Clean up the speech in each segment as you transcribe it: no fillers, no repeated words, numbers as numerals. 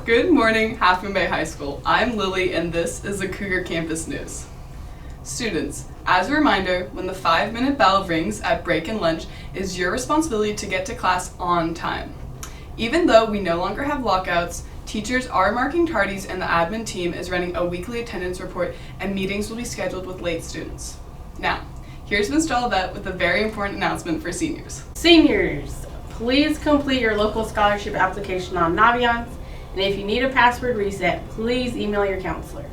Good morning, Half Moon Bay High School. I'm Lily and this is the Cougar Campus News. Students, as a reminder, when the 5-minute bell rings at break and lunch, it is your responsibility to get to class on time. Even though we no longer have lockouts, teachers are marking tardies and the admin team is running a weekly attendance report and meetings will be scheduled with late students. Now, here's Ms. Jolivet with a very important announcement for seniors. Seniors, please complete your local scholarship application on Naviance, and if you need a password reset, please email your counselor.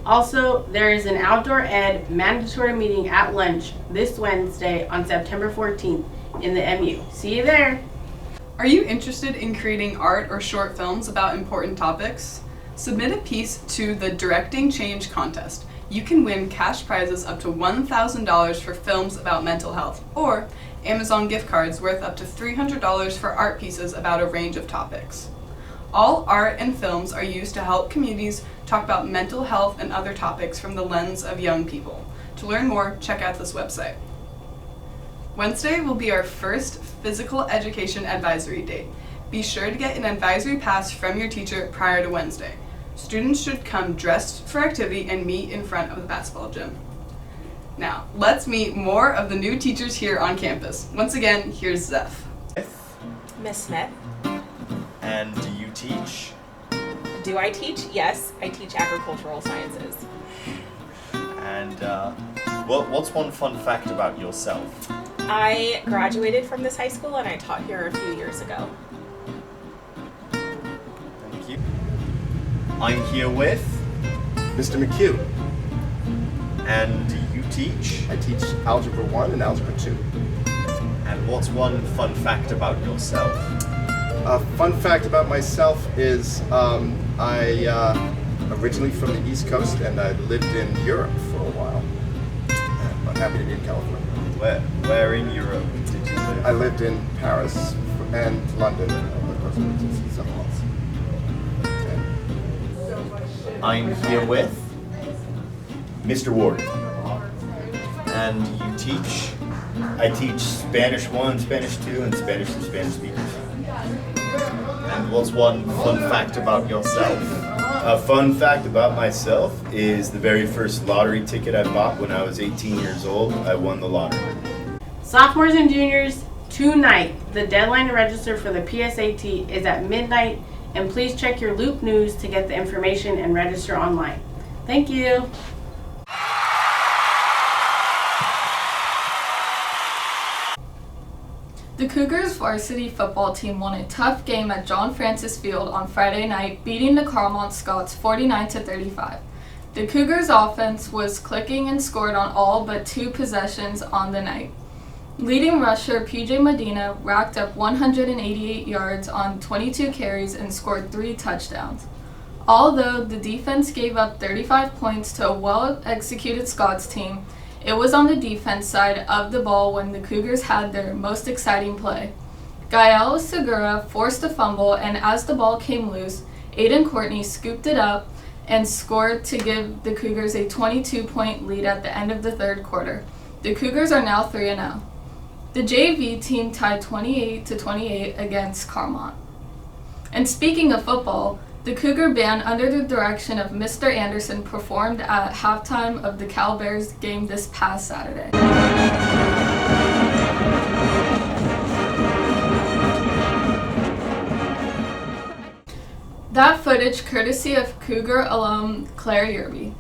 Also, there is an outdoor ed mandatory meeting at lunch this Wednesday on September 14th in the MU. See you there. Are you interested in creating art or short films about important topics? Submit a piece to the Directing Change contest. You can win cash prizes up to $1,000 for films about mental health, or Amazon gift cards worth up to $300 for art pieces about a range of topics. All art and films are used to help communities talk about mental health and other topics from the lens of young people. To learn more, check out this website. Wednesday will be our first physical education advisory date. Be sure to get an advisory pass from your teacher prior to Wednesday. Students should come dressed for activity and meet in front of the basketball gym. Now, let's meet more of the new teachers here on campus. Once again, here's Zeph. Miss Smith. And do you teach? Do I teach? Yes, I teach agricultural sciences. And what's one fun fact about yourself? I graduated from this high school and I taught here a few years ago. Thank you. I'm here with. Mr. McHugh. And do you teach? I teach Algebra 1 and Algebra 2. And what's one fun fact about yourself? A fun fact about myself is I originally from the East Coast and I lived in Europe for a while. And I'm happy to be in California. Where in Europe did you live? I lived in Paris and London. Of course, I went to see something else. I'm here with. Mr. Ward. And you teach? I teach Spanish 1, Spanish 2, and Spanish for Spanish speakers. And what's one fun fact about yourself? A fun fact about myself is the very first lottery ticket I bought when I was 18 years old, I won the lottery. Sophomores and juniors, tonight, the deadline to register for the PSAT is at midnight, and please check your Loop News to get the information and register online. Thank you. The Cougars varsity football team won a tough game at John Francis Field on Friday night, beating the Carmont Scots 49-35. The Cougars offense was clicking and scored on all but 2 possessions on the night. Leading rusher PJ Medina racked up 188 yards on 22 carries and scored 3 touchdowns. Although the defense gave up 35 points to a well-executed Scots team, it was on the defense side of the ball when the Cougars had their most exciting play. Gael Segura forced a fumble, and as the ball came loose, Aiden Courtney scooped it up and scored to give the Cougars a 22-point lead at the end of the third quarter. The Cougars are now 3-0. The JV team tied 28-28 against Carmont. And speaking of football, the Cougar band, under the direction of Mr. Anderson, performed at halftime of the Cal Bears game this past Saturday. That footage courtesy of Cougar alum Claire Yerby.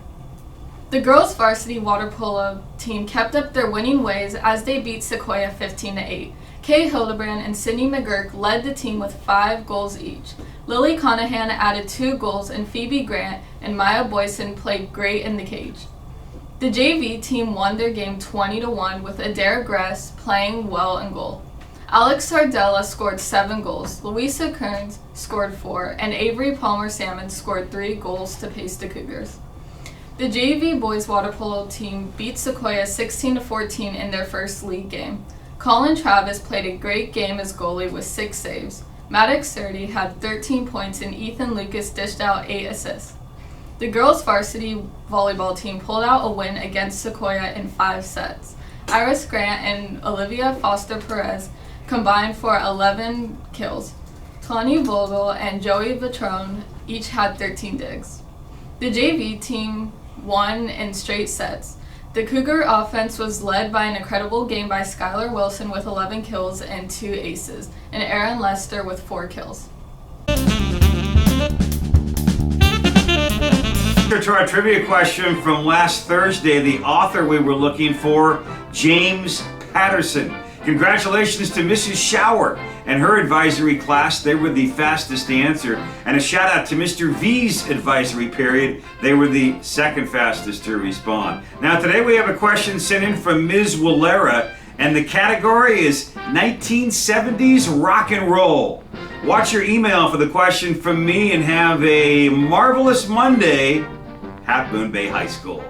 The girls' varsity water polo team kept up their winning ways as they beat Sequoia 15-8. Kay Hildebrand and Sydney McGurk led the team with 5 goals each. Lily Conahan added 2 goals, and Phoebe Grant and Maya Boyson played great in the cage. The JV team won their game 20-1 with Adair Gress playing well in goal. Alex Sardella scored 7 goals, Louisa Kearns scored 4, and Avery Palmer Salmon scored 3 goals to pace the Cougars. The JV boys water polo team beat Sequoia 16-14 in their first league game. Colin Travis played a great game as goalie with 6 saves. Maddox Surdy had 13 points and Ethan Lucas dished out 8 assists. The girls' varsity volleyball team pulled out a win against Sequoia in 5 sets. Iris Grant and Olivia Foster Perez combined for 11 kills. Tawny Vogel and Joey Vitrone each had 13 digs. The JV team won in straight sets. The Cougar offense was led by an incredible game by Skylar Wilson with 11 kills and 2 aces, and Aaron Lester with 4 kills. To our trivia question from last Thursday, the author we were looking for, James Patterson. Congratulations to Mrs. Shower and her advisory class. They were the fastest to answer. And a shout out to Mr. V's advisory period. They were the second fastest to respond. Now today we have a question sent in from Ms. Walera, and the category is 1970s rock and roll. Watch your email for the question from me and have a marvelous Monday. Half Moon Bay High School.